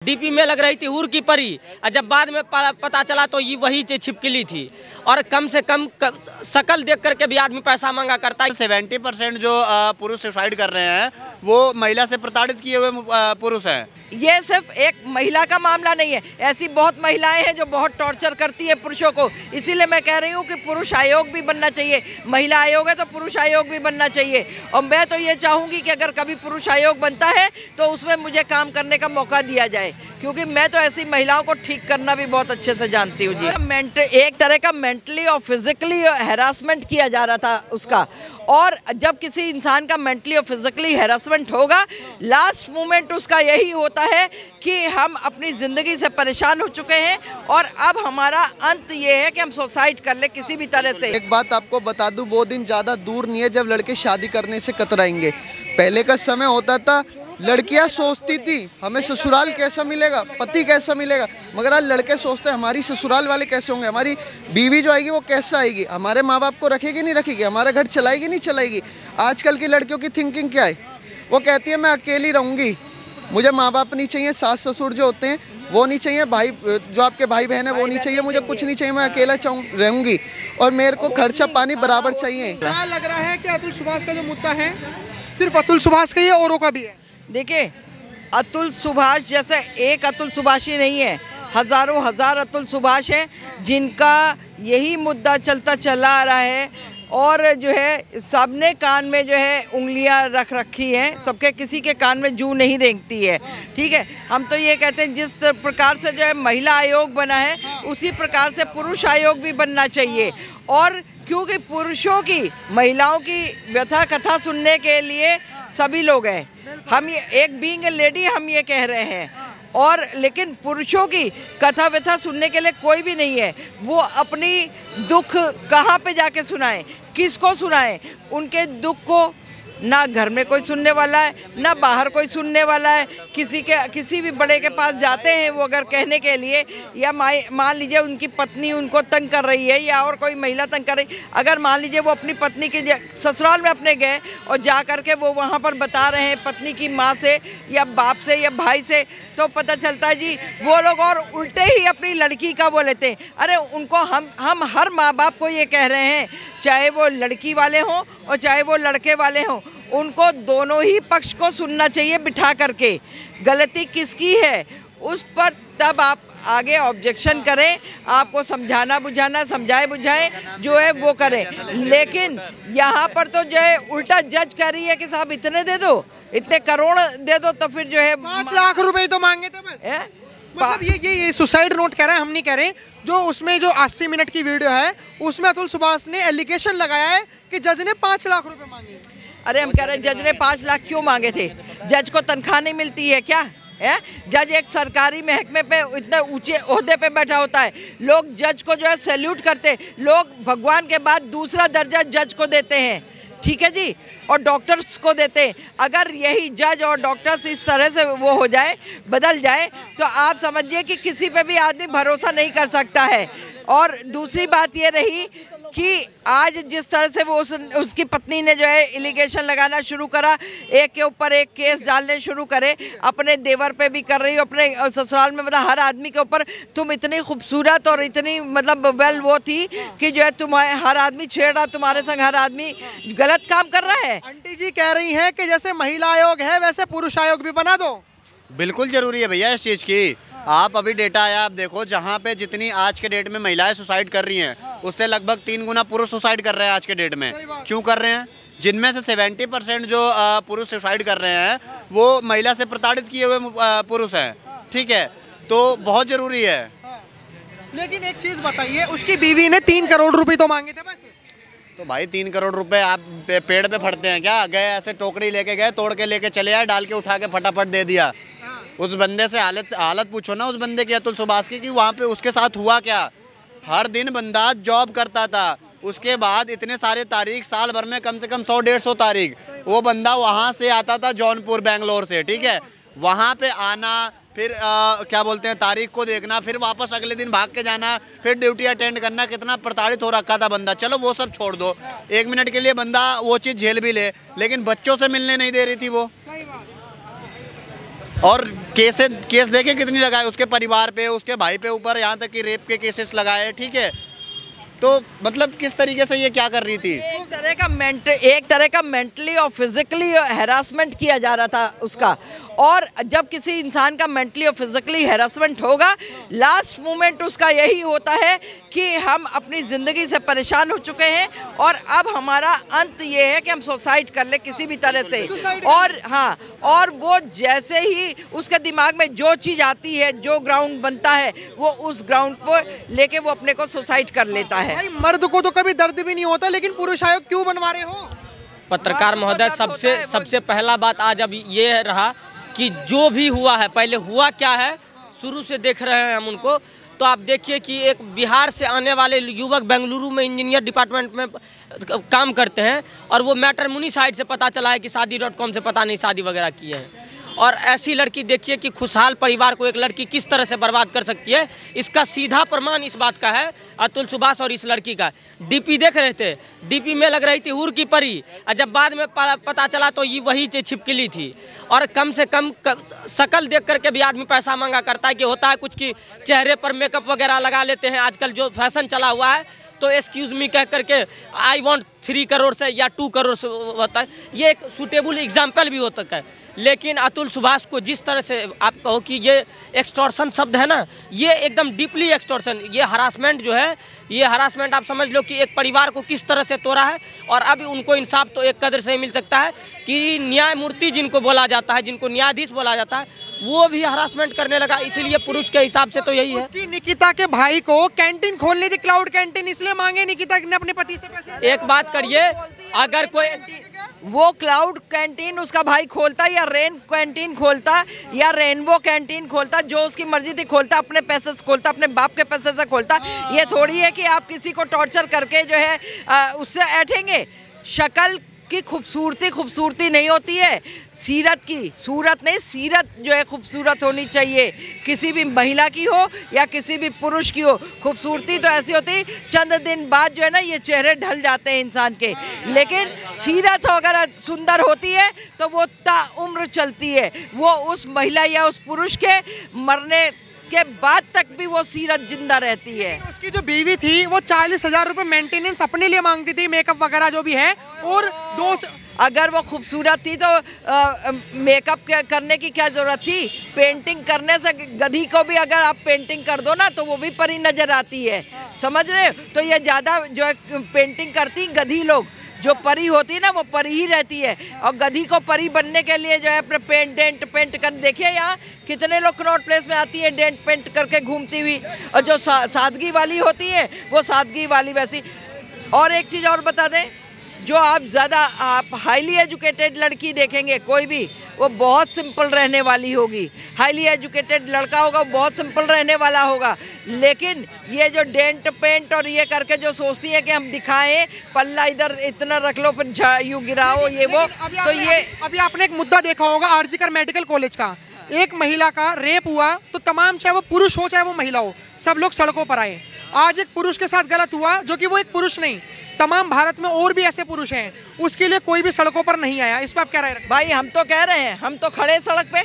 DP में लग रही थी हूर की परी, और जब बाद में पता चला तो ये वही छिपकली थी। और कम से कम शकल देख करके भी आदमी पैसा मांगा करता है। 70% जो पुरुष सुसाइड कर रहे हैं वो महिला से प्रताड़ित किए हुए पुरुष हैं। ये सिर्फ एक महिला का मामला नहीं है, ऐसी बहुत महिलाएं हैं जो बहुत टॉर्चर करती है पुरुषों को। इसीलिए मैं कह रही हूँ कि पुरुष आयोग भी बनना चाहिए। महिला आयोग है तो पुरुष आयोग भी बनना चाहिए। और मैं तो ये चाहूँगी कि अगर कभी पुरुष आयोग बनता है तो उसमें मुझे काम करने का मौका दिया जाए, क्योंकि मैं तो ऐसी महिलाओं को ठीक करना भी बहुत अच्छे से जानती हूँ जी। एक तरह का मेंटली और फिजिकली हैरासमेंट किया जा रहा था उसका, और जब किसी इंसान का मेंटली और फिजिकली हैरासमेंट होगा, लास्ट मोमेंट उसका यही होता है कि हम अपनी ज़िंदगी से परेशान हो चुके हैं और अब हमारा अंत ये है कि हम सुसाइड कर ले किसी भी तरह से। एक बात आपको बता दूं, वो दिन ज़्यादा दूर नहीं है जब लड़के शादी करने से कतराएंगे। पहले का समय होता था, लड़कियां सोचती थी हमें ससुराल कैसा मिलेगा, पति कैसा मिलेगा, मगर आज लड़के सोचते हैं हमारी ससुराल वाले कैसे होंगे, हमारी बीवी जो आएगी वो कैसा आएगी, हमारे माँ बाप को रखेगी नहीं रखेगी, हमारा घर चलाएगी नहीं चलाएगी। आजकल की लड़कियों की थिंकिंग क्या है, वो कहती है मैं अकेली रहूँगी, मुझे माँ बाप नहीं चाहिए, सास ससुर जो होते हैं वो नहीं चाहिए, भाई जो आपके भाई बहन है वो नहीं चाहिए, मुझे कुछ नहीं चाहिए, मैं अकेला रहूँगी और मेरे को खर्चा पानी बराबर चाहिए। क्या लग रहा है कि अतुल सुभाष का जो मुद्दा है सिर्फ अतुल सुभाष का ही है, औरों का भी है? देखिए, अतुल सुभाष जैसे एक अतुल सुभाष ही नहीं है, हजारों हजार अतुल सुभाष हैं जिनका यही मुद्दा चलता चला आ रहा है। और जो है सबने कान में जो है उंगलियां रख रखी हैं, सबके किसी के कान में जू नहीं रेंगती है। ठीक है, हम तो ये कहते हैं जिस प्रकार से जो है महिला आयोग बना है उसी प्रकार से पुरुष आयोग भी बनना चाहिए। और क्योंकि पुरुषों की महिलाओं की व्यथा कथा सुनने के लिए सभी लोग हैं, हम ये एक बीइंग ए लेडी हम ये कह रहे हैं, और लेकिन पुरुषों की कथा व्यथा सुनने के लिए कोई भी नहीं है। वो अपनी दुख कहाँ पे जाके सुनाएं, किसको सुनाएं? उनके दुख को ना घर में कोई सुनने वाला है, ना बाहर कोई सुनने वाला है। किसी भी बड़े के पास जाते हैं वो अगर कहने के लिए, या मान लीजिए उनकी पत्नी उनको तंग कर रही है या और कोई महिला तंग कर रही, अगर मान लीजिए वो अपनी पत्नी के ससुराल में अपने गए और जा कर के वो वहाँ पर बता रहे हैं पत्नी की माँ से या बाप से या भाई से, तो पता चलता है जी वो लोग और उल्टे ही अपनी लड़की का वो लेते हैं। अरे उनको हम हर माँ बाप को ये कह रहे हैं, चाहे वो लड़की वाले हों और चाहे वो लड़के वाले हों, उनको दोनों ही पक्ष को सुनना चाहिए बिठा करके। गलती किसकी है उस पर तब आप आगे ऑब्जेक्शन करें, आपको समझाना बुझाना समझाए बुझाए जो है वो करें। लेकिन यहाँ पर तो जो है उल्टा जज कर रही है कि साहब इतने दे दो, इतने करोड़ दे दो, तो फिर जो है 5 लाख रुपए तो मांगे थे बस। मतलब ये सुसाइड नोट कह रहा है, हम नहीं कह रहे। जो उसमें जो 80 मिनट की वीडियो है उसमें अतुल सुभाष ने एलिगेशन लगाया है कि जज ने 5 लाख रुपए मांगे। अरे हम कह रहे हैं जज ने 5 लाख क्यों मांगे थे? जज को तनख्वाह नहीं मिलती है क्या? है, जज एक सरकारी महकमे पे इतने ऊंचे ओहदे पे बैठा होता है। लोग जज को जो है सैल्यूट करते, लोग भगवान के बाद दूसरा दर्जा जज को देते हैं, ठीक है जी, और डॉक्टर्स को देते हैं। अगर यही जज और डॉक्टर्स इस तरह से वो हो जाए, बदल जाए, तो आप समझिए कि किसी पे भी आदमी भरोसा नहीं कर सकता है। और दूसरी बात ये रही कि आज जिस तरह से वो उसकी पत्नी ने जो है एलिगेशन लगाना शुरू करा, एक के ऊपर एक केस डालने शुरू करे, अपने देवर पे भी कर रही हो, अपने ससुराल में, मतलब हर आदमी के ऊपर तुम इतनी खूबसूरत और इतनी मतलब वेल वो थी कि जो है तुम्हारे हर आदमी छेड़ रहा, तुम्हारे संग हर आदमी गलत काम कर रहा है। आंटी जी कह रही हैं कि जैसे महिला आयोग है वैसे पुरुष आयोग भी बना दो। बिल्कुल जरूरी है भैया इस चीज़ की। आप अभी डेटा आया, आप देखो जहाँ पे जितनी आज के डेट में महिलाएं सुसाइड कर रही हैं उससे लगभग 3 गुना पुरुष सुसाइड कर रहे हैं आज के डेट में। क्यों कर रहे हैं? जिनमें से 70% जो पुरुष सुसाइड कर रहे हैं वो महिला से प्रताड़ित किए हुए पुरुष हैं। ठीक है, तो बहुत ज़रूरी है। लेकिन एक चीज़ बताइए, उसकी बीवी ने 3 करोड़ रुपए तो मांगे थे बस। तो भाई 3 करोड़ रुपए आप पेड़ पे फटते हैं क्या? गए ऐसे टोकरी लेके गए, तोड़ के लेके चले आए, डाल के उठा के फटाफट दे दिया। उस बंदे से हालत पूछो ना उस बंदे की, अतुल सुभाष की, कि वहाँ पे उसके साथ हुआ क्या। हर दिन बंदा जॉब करता था, उसके बाद इतने सारे तारीख, साल भर में कम से कम 100-150 तारीख वो बंदा वहाँ से आता था, जौनपुर बेंगलोर से, ठीक है, वहाँ पे आना, फिर क्या बोलते हैं तारीख को देखना, फिर वापस अगले दिन भाग के जाना, फिर ड्यूटी अटेंड करना। कितना प्रताड़ित हो रखा था बंदा। चलो वो सब छोड़ दो, 1 मिनट के लिए बंदा वो चीज़ झेल भी ले, लेकिन बच्चों से मिलने नहीं दे रही थी वो। और केस देखे कितनी लगाए उसके परिवार पे, उसके भाई पे ऊपर, यहाँ तक कि रेप के केसेस लगाए, ठीक है। तो मतलब किस तरीके से ये क्या कर रही थी? एक तरह का मेंटली और फिजिकली हैरासमेंट किया जा रहा था उसका। और जब किसी इंसान का मेंटली और फिजिकली हैरासमेंट होगा, लास्ट मोमेंट उसका यही होता है कि हम अपनी ज़िंदगी से परेशान हो चुके हैं और अब हमारा अंत ये है कि हम सुसाइड कर ले किसी भी तरह से। और हाँ, और वो जैसे ही उसके दिमाग में जो चीज़ आती है, जो ग्राउंड बनता है, वो उस ग्राउंड को लेके वो अपने को सुसाइड कर लेता है। भाई मर्द को तो कभी दर्द भी नहीं होता, लेकिन पुरुष आयोग क्यों बनवा रहे हो? पत्रकार महोदय, सबसे पहला बात आज अब ये रहा कि जो भी हुआ है, पहले हुआ क्या है शुरू से देख रहे हैं हम उनको। तो आप देखिए कि एक बिहार से आने वाले युवक बेंगलुरु में इंजीनियर डिपार्टमेंट में काम करते हैं और वो मैट्रिमोनी साइट से पता चला है कि शादी.com से पता नहीं शादी वगैरह किए हैं। और ऐसी लड़की देखिए कि खुशहाल परिवार को एक लड़की किस तरह से बर्बाद कर सकती है। इसका सीधा प्रमाण इस बात का है अतुल सुभाष और इस लड़की का। डीपी देख रहे थे, डीपी में लग रही थी हूर की परी, और जब बाद में पता चला तो ये वही छिपकली थी। और कम से कम शक्ल देख करके भी आदमी पैसा मांगा करता है कि होता है कुछ कि चेहरे पर मेकअप वगैरह लगा लेते हैं, आजकल जो फैशन चला हुआ है, तो एक्सक्यूज़ मी कह करके आई वांट 3 करोड़ से या 2 करोड़ से होता है। ये एक सूटेबल एग्जाम्पल भी हो सकता है। लेकिन अतुल सुभाष को जिस तरह से आप कहो कि ये एक्सटॉर्शन शब्द है ना, ये एकदम डीपली एक्सटॉर्शन, ये हरासमेंट जो है, ये हरासमेंट आप समझ लो कि एक परिवार को किस तरह से तोड़ा है। और अब उनको इंसाफ तो एक कदर से ही मिल सकता है कि न्यायमूर्ति जिनको बोला जाता है, जिनको न्यायाधीश बोला जाता है, वो भी हरासमेंट करने लगा। इसीलिए पुरुष के हिसाब से तो यही है। उसकी निकिता के भाई को कैंटीन खोलने थी, क्लाउड कैंटीन, इसलिए मांगे निकिता ने अपने पति से पैसे। एक बात करिए, अगर कोई वो क्लाउड कैंटीन उसका भाई खोलता या रेन कैंटीन खोलता या रेनबो कैंटीन खोलता, जो उसकी मर्जी थी खोलता, अपने पैसे से खोलता, अपने बाप के पैसे से खोलता। ये थोड़ी है कि आप किसी को टॉर्चर करके जो है उससे ऐठेंगे। शक्ल की खूबसूरती नहीं होती है, सीरत की, सूरत नहीं, सीरत जो है खूबसूरत होनी चाहिए। किसी भी महिला की हो या किसी भी पुरुष की हो, खूबसूरती तो ऐसी होती चंद दिन बाद जो है ना, ये चेहरे ढल जाते हैं इंसान के। लेकिन सीरत अगर सुंदर होती है तो वो ताउम्र चलती है, वो उस महिला या उस पुरुष के मरने के बाद तक भी वो सीरत जिंदा रहती है। उसकी जो बीवी थी वो 40,000 रुपए मेंटेनेंस अपने लिए मांगती थी, मेकअप वगैरह जो भी है। और अगर वो खूबसूरत थी तो मेकअप करने की क्या जरूरत थी? पेंटिंग करने से गधी को भी अगर आप पेंटिंग कर दो ना तो वो भी परी नजर आती है, समझ रहे हो? तो ये ज़्यादा जो है पेंटिंग करती गधी लोग, जो परी होती है ना वो परी ही रहती है। और गधी को परी बनने के लिए जो है अपने डेंट पेंट कर, देखिए यहाँ कितने लोग कनॉट प्लेस में आती है डेंट पेंट करके घूमती हुई। और जो सादगी वाली होती है वो सादगी वाली वैसी। और एक चीज़ और बता दें, जो आप हाईली एजुकेटेड लड़की देखेंगे कोई भी, वो बहुत सिंपल रहने वाली होगी। हाईली एजुकेटेड लड़का होगा वो बहुत सिंपल रहने वाला होगा। लेकिन ये जो डेंट पेंट और ये करके जो सोचती है कि हम दिखाएं, पल्ला इधर इतना रख लो फिर यूँ गिराओ ये वो, तो ये अभी आपने एक मुद्दा देखा होगा आरजीकर मेडिकल कॉलेज का। एक महिला का रेप हुआ तो तमाम, चाहे वो पुरुष हो चाहे वो महिला हो, सब लोग सड़कों पर आए। आज एक पुरुष के साथ गलत हुआ, जो कि वो एक पुरुष नहीं, तमाम भारत में और भी ऐसे पुरुष हैं, उसके लिए कोई भी सड़कों पर नहीं आया। इस पर आप क्या राय रखते हैं? भाई हम तो कह रहे हैं, हम तो खड़े सड़क पे,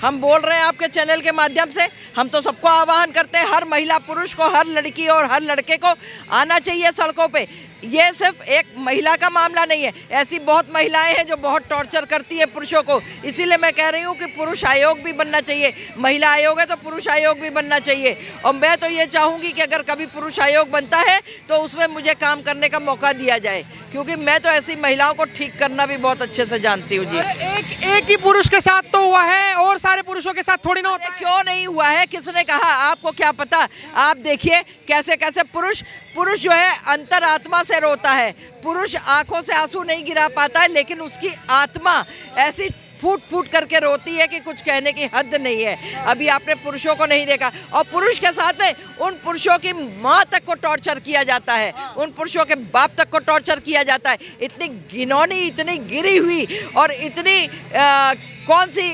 हम बोल रहे हैं आपके चैनल के माध्यम से। हम तो सबको आह्वान करते हैं, हर महिला पुरुष को, हर लड़की और हर लड़के को आना चाहिए सड़कों पे। ये सिर्फ एक महिला का मामला नहीं है, ऐसी बहुत महिलाएं हैं जो बहुत टॉर्चर करती है पुरुषों को। इसीलिए मैं कह रही हूँ कि पुरुष आयोग भी बनना चाहिए। महिला आयोग है तो पुरुष आयोग भी बनना चाहिए। और मैं तो ये चाहूँगी कि अगर कभी पुरुष आयोग बनता है तो उसमें मुझे काम करने का मौका दिया जाए, क्योंकि मैं तो ऐसी महिलाओं को ठीक करना भी बहुत अच्छे से जानती हूँ जी। एक ही पुरुष के साथ तो हुआ है और सारे पुरुषों के साथ थोड़ी ना होता है। क्यों नहीं हुआ है? किसने कहा? आपको क्या पता? आप देखिए कैसे कैसे पुरुष जो है अंतरात्मा से रोता है। पुरुष आंखों से आंसू नहीं गिरा पाता है, लेकिन उसकी आत्मा ऐसी फूट फूट करके रोती है कि कुछ कहने की हद नहीं है। अभी आपने पुरुषों को नहीं देखा, और पुरुष के साथ में उन पुरुषों की माँ तक को टॉर्चर किया जाता है, उन पुरुषों के बाप तक को टॉर्चर किया जाता है। इतनी घिनौनी, इतनी गिरी हुई और इतनी कौन सी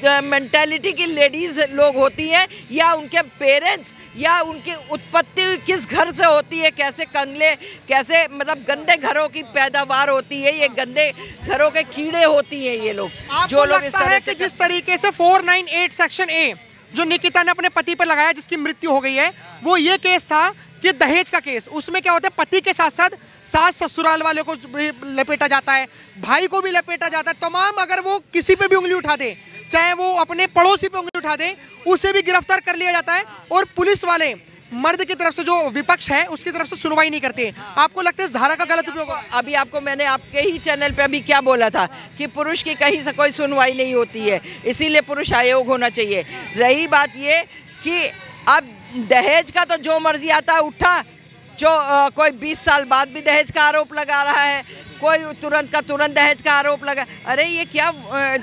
मेंटालिटी की लेडीज लोग होती हैं, या उनके पेरेंट्स, या उनकी उत्पत्ति किस घर से होती है, कैसे कंगले, कैसे मतलब गंदे घरों की पैदावार होती है, ये गंदे घरों के कीड़े होती हैं ये लोग। जो लोग लगता है कि जिस तरीके से 498 सेक्शन ए जो निकिता ने अपने पति पर लगाया, जिसकी मृत्यु हो गई है, वो ये केस था कि दहेज का केस। उसमें क्या होता है, पति के साथ साथ सास ससुराल वाले को भी लपेटा जाता है, भाई को भी लपेटा जाता है, तमाम अगर वो किसी पे भी उंगली उठा दे, चाहे वो अपने पड़ोसी पे उंगली उठा दे, उसे भी गिरफ्तार कर लिया जाता है। और पुलिस वाले मर्द की तरफ से जो विपक्ष है उसकी तरफ से सुनवाई नहीं करते। आपको लगता है इस धारा का गलत उपयोग? अभी आपको मैंने आपके ही चैनल पे अभी क्या बोला था कि पुरुष की कहीं से कोई सुनवाई नहीं होती है, इसीलिए पुरुष आयोग होना चाहिए। रही बात ये कि अब दहेज का तो जो मर्जी आता है उठा, जो कोई 20 साल बाद भी दहेज का आरोप लगा रहा है, कोई तुरंत का तुरंत दहेज का आरोप लगा। अरे ये क्या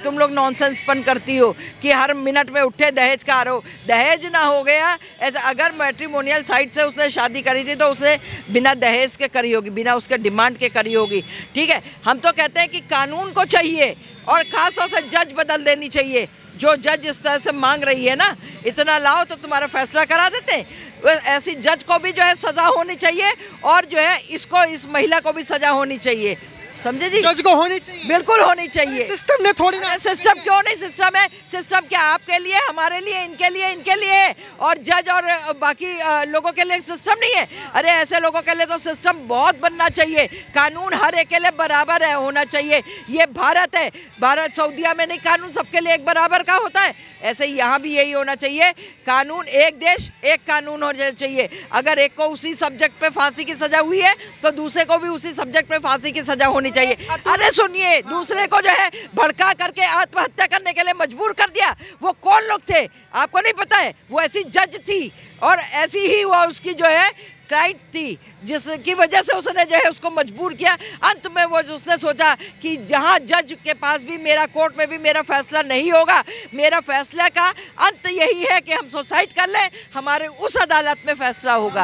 तुम लोग नॉनसेंस पन करती हो कि हर मिनट में उठे दहेज का आरोप। दहेज ना हो गया ऐसा, अगर मैट्रिमोनियल साइट से उसने शादी करी थी तो उसे बिना दहेज के करी होगी, बिना उसके डिमांड के करी होगी। ठीक है, हम तो कहते हैं कि कानून को चाहिए और खास तौर से जज बदल देनी चाहिए। जो जज इस तरह से मांग रही है ना, इतना लाओ तो तुम्हारा फैसला करा देते। ऐसी जज को भी जो है सजा होनी चाहिए, और जो है इसको, इस महिला को भी सजा होनी चाहिए। समझे जी? जज को होनी चाहिए, बिल्कुल होनी चाहिए। सिस्टम ने थोड़ी ना, सिस्टम क्यों नहीं? सिस्टम है। सिस्टम क्या आपके लिए, हमारे लिए, इनके लिए, इनके लिए, और जज और बाकी लोगों के लिए सिस्टम नहीं है? अरे ऐसे लोगों के लिए तो सिस्टम बहुत बनना चाहिए। कानून हर एक के लिए बराबर है, होना चाहिए। ये भारत है, भारत सऊदीया में नहीं, कानून सबके लिए एक बराबर का होता है। ऐसे ही यहाँ भी यही होना चाहिए, कानून एक देश एक कानून होना चाहिए। अगर एक को उसी सब्जेक्ट पे फांसी की सजा हुई है तो दूसरे को भी उसी सब्जेक्ट पे फांसी की सजा होनी चाहिए। अरे सुनिए, दूसरे को जो है भड़का करके आत्महत्या करने के लिए मजबूर कर दिया, वो कौन लोग थे आपको नहीं पता है? वो ऐसी जज थी और ऐसी ही वो उसकी जो है क्लाइंट थी, जिसकी वजह से उसने जो है उसको मजबूर किया। अंत में वो उसने सोचा कि जहां जज के पास भी, मेरा कोर्ट में भी मेरा फैसला नहीं होगा, मेरा फैसला का अंत यही है कि हम सुसाइड कर लें, हमारे उस अदालत में फैसला होगा।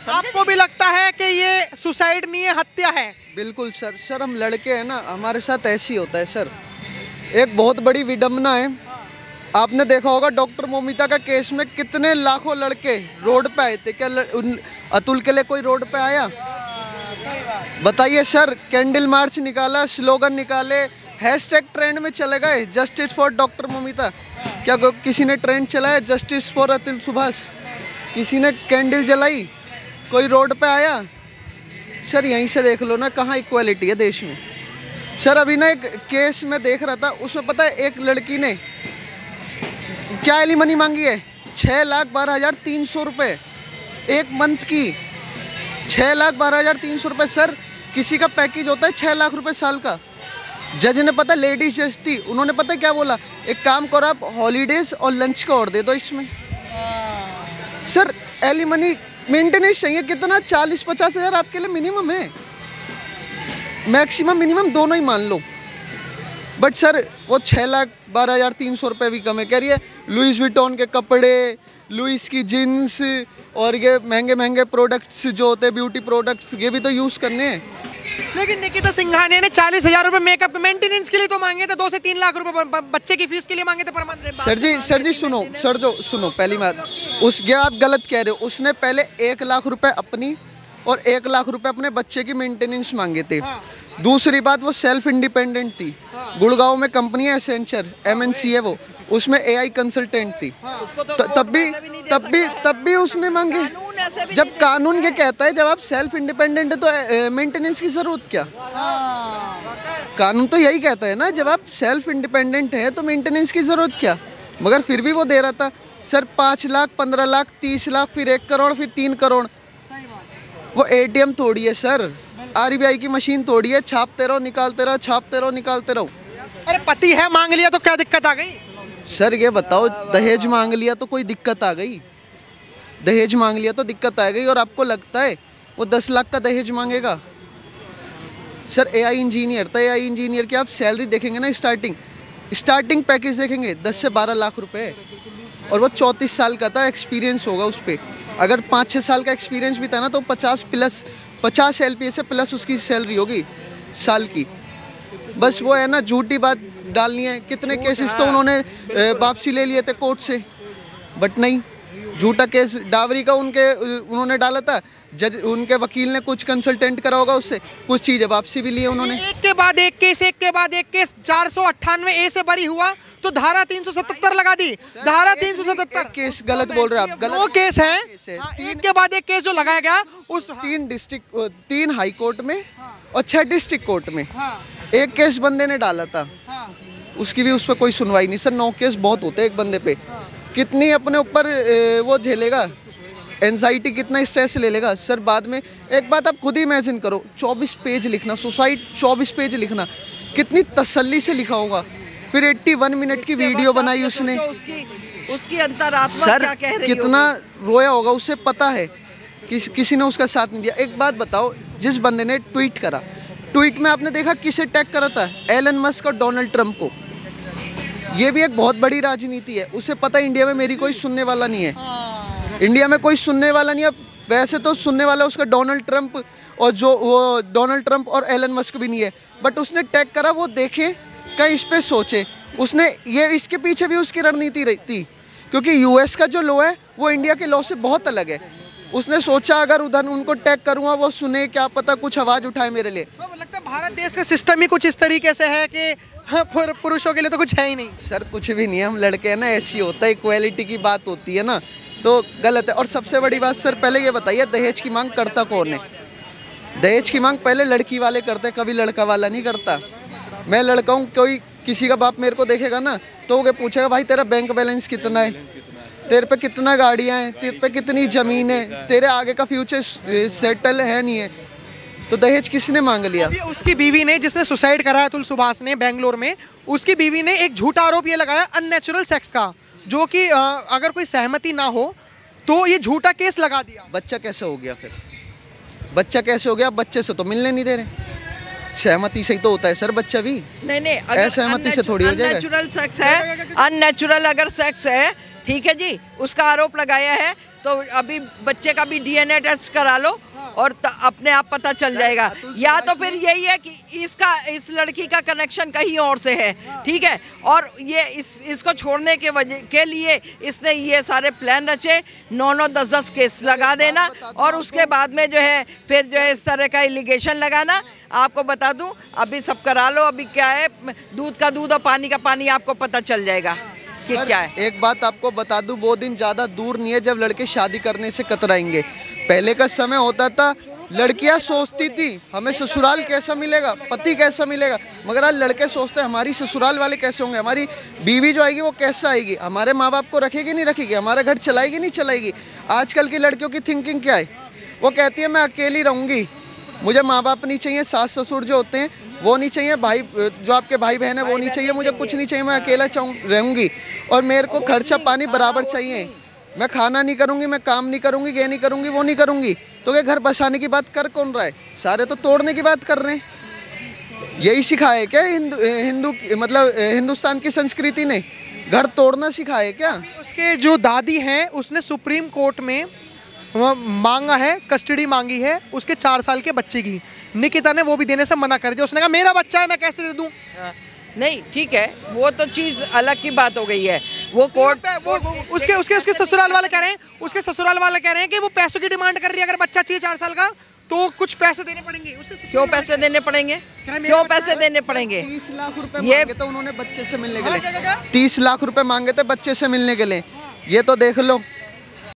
आपको भी लगता है कि ये सुसाइड नहीं है, हत्या है? बिल्कुल सर। सर हम लड़के हैं ना, हमारे साथ ऐसे ही होता है सर। एक बहुत बड़ी विडम्बना है, आपने देखा होगा डॉक्टर मोमिता का केस में कितने लाखों लड़के रोड पे आए थे। क्या अतुल के लिए कोई रोड पे आया? बताइए सर। कैंडल मार्च निकाला, स्लोगन निकाले, हैशटैग ट्रेंड में चले गए, जस्टिस फॉर डॉक्टर मोमिता। क्या किसी ने ट्रेंड चलाया जस्टिस फॉर अतुल सुभाष? किसी ने कैंडल जलाई? कोई रोड पे आया? सर यहीं से देख लो ना, कहाँ इक्वालिटी है देश में। सर अभी ना एक केस में देख रहा था, उसमें पता है एक लड़की ने क्या एलिमनी मांगी है? 6,12,300 रुपये एक मंथ की। 6,12,300 रुपये। सर किसी का पैकेज होता है 6 लाख रुपए साल का। जज ने पता, लेडीज जज थी, उन्होंने पता क्या बोला? एक काम करो आप हॉलीडेज और लंच का और दे दो इसमें। सर एलिमनी मेंटेनेंस चाहिए कितना? 40-50 हज़ार आपके लिए मिनिमम है, मैक्सिमम मिनिमम दोनों ही मान लो। बट सर वो 6,12,300 रुपये भी कम है। कह रही है लुइस विटॉन के कपड़े, लुइस की जीन्स और ये महंगे महंगे प्रोडक्ट्स जो होते हैं, ब्यूटी प्रोडक्ट्स, ये भी तो यूज़ करने हैं। लेकिन निकिता सिंघानिया ने 40,000 रुपये मेकअप मेंटेनेंस के लिए तो मांगे थे, 2 से 3 लाख रुपए बच्चे की फीस के लिए मांगे थे पर मंथ। सर जी सुनो, सर जो सुनो, पहली बात ये आप गलत कह रहे हो। उसने पहले 1 लाख रुपए अपनी और 1 लाख रुपए अपने बच्चे की मेंटेनेंस मांगे थे। दूसरी बात, वो सेल्फ इंडिपेंडेंट थी। गुड़गांव में कंपनी है एसेंचर, MNC है वो, उसमें AI कंसल्टेंट थी। तब भी उसने मांगे। जब कानून ये कहता है जब आप सेल्फ इंडिपेंडेंट है तो मेंटेनेंस की जरूरत क्या? कानून तो यही कहता है ना, जब आप सेल्फ इंडिपेंडेंट है तो मेंटेनेंस की जरूरत क्या? मगर फिर भी वो दे रहा था। सर 5 लाख, 15 लाख, 30 लाख, फिर 1 करोड़, फिर 3 करोड़। वो ATM थोड़ी है सर, RBI की मशीन थोड़ी है, छापते रहो निकालते रहो, छापते रहो निकालते रहो। अरे पति है, मांग लिया तो क्या दिक्कत आ गई? सर ये बताओ, दहेज मांग लिया तो कोई दिक्कत आ गई? दहेज मांग लिया तो दिक्कत आ गई? और आपको लगता है वो 10 लाख का दहेज मांगेगा? सर AI इंजीनियर था, AI इंजीनियर की आप सैलरी देखेंगे ना, स्टार्टिंग पैकेज देखेंगे 10 से 12 लाख रुपए, और वो 34 साल का था, एक्सपीरियंस होगा उस पर। अगर 5-6 साल का एक्सपीरियंस भी था ना तो 50 LPA से प्लस उसकी सैलरी होगी साल की। बस वो है ना, झूठी बात डालनी है, कितने केसेस तो उन्होंने वापसी ले लिए थे कोर्ट से, बट नहीं, झूठा केस डावरी का उन्होंने डाला था, जज उनके वकील ने कुछ कंसल्टेंट करा होगा उससे, कुछ चीजें वापसी भी लिए उन्होंने। एक के बाद एक केस 498A से बरी हुआ तो धारा 377 लगा दी। धारा 377 केस गलत बोल रहे हैं आप, गलत 2 केस हैं। एक के बाद एक केस जो लगाया गया उस 3 हाई कोर्ट में और 6 डिस्ट्रिक्ट कोर्ट में। एक केस बंदे ने डाला था, उसकी भी उस पर कोई सुनवाई नहीं। सर 9 केस बहुत होते हैं एक बंदे पे, कितनी अपने ऊपर वो झेलेगा, एंजाइटी कितना स्ट्रेस ले लेगा। सर बाद में एक बात आप खुद ही इमेजिन करो, 24 पेज लिखना, सुसाइड 24 पेज लिखना, कितनी तसल्ली से लिखा होगा। फिर 81 मिनट की वीडियो बनाई उसने, उसकी अंतरात्मा सर क्या कह रही कितना रोया होगा, उसे पता है कि किसी ने उसका साथ नहीं दिया। एक बात बताओ, जिस बंदे ने ट्वीट करा, ट्वीट में आपने देखा किसे टैग करा था? एलन मस्क और डोनाल्ड ट्रंप को। ये भी एक बहुत बड़ी राजनीति है, उसे पता है इंडिया में मेरी कोई सुनने वाला नहीं है, इंडिया में कोई सुनने वाला नहीं है। वैसे तो सुनने वाला उसका डोनाल्ड ट्रंप और जो वो डोनाल्ड ट्रंप और एलन मस्क भी नहीं है, बट उसने टैग करा, वो देखे कहीं इस पे सोचे। उसने ये इसके पीछे भी उसकी रणनीति रहती, क्योंकि यूएस का जो लॉ है वो इंडिया के लॉ से बहुत अलग है। उसने सोचा अगर उधर उनको टैग करूँगा वो सुने, क्या पता कुछ आवाज़ उठाए मेरे लिए। तो लगता है भारत देश का सिस्टम ही कुछ इस तरीके से है कि पुरुषों के लिए तो कुछ है ही नहीं। सर कुछ भी नहीं है, हम लड़के हैं ना, ऐसी होता है, इक्वालिटी की बात होती है ना, तो गलत है। और सबसे बड़ी बात सर, पहले ये बताइए दहेज की मांग करता कौन है? दहेज की मांग पहले लड़की वाले करते हैं, कभी लड़का वाला नहीं करता। मैं लड़का हूँ, कोई किसी का बाप मेरे को देखेगा ना तो वो पूछेगा भाई तेरा बैंक बैलेंस कितना है, तेरे पे कितना गाड़ियाँ हैं, तेरे पे कितनी ज़मीन है, तेरे आगे का फ्यूचर सेटल है नहीं है, तो दहेज किसने मांग लिया? उसकी बीवी ने, जिसने सुसाइड कराया अतुल सुभाष ने बेंगलोर में, उसकी बीवी ने एक झूठा आरोप ये लगाया अननेचुरल सेक्स का, जो कि अगर कोई सहमति ना हो तो ये झूठा केस लगा दिया। बच्चा कैसे हो गया? फिर बच्चा कैसे हो गया? बच्चे से तो मिलने नहीं दे रहे, सहमति से ही तो होता है सर बच्चा भी। नहीं, असहमति से थोड़ी हो जाएगा। अननेचुरल सेक्स है, अननेचुरल अगर सेक्स है, ठीक है जी, उसका आरोप लगाया है तो अभी बच्चे का भी डीएनए टेस्ट करा लो और अपने आप पता चल जाएगा। या तो फिर यही है कि इस लड़की का कनेक्शन कहीं और से है, ठीक है, और ये इसको छोड़ने के लिए इसने ये सारे प्लान रचे, 9-9, 10-10 केस लगा देना और उसके बाद में जो है फिर जो है इस तरह का एलिगेशन लगाना। आपको बता दूं, अभी सब करा लो, अभी क्या है, दूध का दूध और पानी का पानी, आपको पता चल जाएगा कि क्या है। एक बात आपको बता दूं, वो दिन ज़्यादा दूर नहीं है जब लड़के शादी करने से कतराएंगे। पहले का समय होता था, लड़कियां सोचती थी हमें ससुराल कैसा मिलेगा, पति कैसा मिलेगा, मगर आज लड़के सोचते हैं हमारी ससुराल वाले कैसे होंगे, हमारी बीवी जो आएगी वो कैसा आएगी, हमारे माँ बाप को रखेगी नहीं रखेगी, हमारा घर चलाएगी नहीं चलाएगी। आजकल की लड़कियों की थिंकिंग क्या है? वो कहती है मैं अकेली रहूँगी, मुझे माँ बाप नहीं चाहिए, सास ससुर जो होते हैं वो नहीं चाहिए, भाई जो आपके भाई बहन है वो नहीं चाहिए, मुझे कुछ नहीं चाहिए, मैं अकेला रहूँगी और मेरे को खर्चा पानी बराबर चाहिए, मैं खाना नहीं करूँगी, मैं काम नहीं करूँगी, ये नहीं करूँगी, वो नहीं करूँगी। तो क्या घर बसाने की बात कर कौन रहा है? सारे तो तोड़ने की बात कर रहे हैं। यही सिखाया क्या हिंदू मतलब हिंदुस्तान की संस्कृति ने? घर तोड़ना सिखाया क्या? उसके जो दादी हैं उसने सुप्रीम कोर्ट में मांगा है, कस्टडी मांगी है उसके 4 साल के बच्चे की। निकिता ने वो भी देने से मना कर दिया, उसने कहा मेरा बच्चा है मैं कैसे दे दूं। नहीं ठीक है, वो तो चीज अलग की बात हो गई है। वो कोर्ट उसके ससुराल वाले कह रहे हैं, उसके ससुराल वाले कह रहे हैं कि वो पैसों की डिमांड कर रही है, अगर बच्चा चाहिए 4 साल का तो कुछ पैसे देने पड़ेंगे। क्यों पैसे देने पड़ेंगे? क्यों पैसे देने पड़ेंगे? 30 लाख रुपए मांगे थे उन्होंने बच्चे से मिलने के लिए, 30 लाख रुपए मांगे थे बच्चे से मिलने के लिए। ये तो देख लो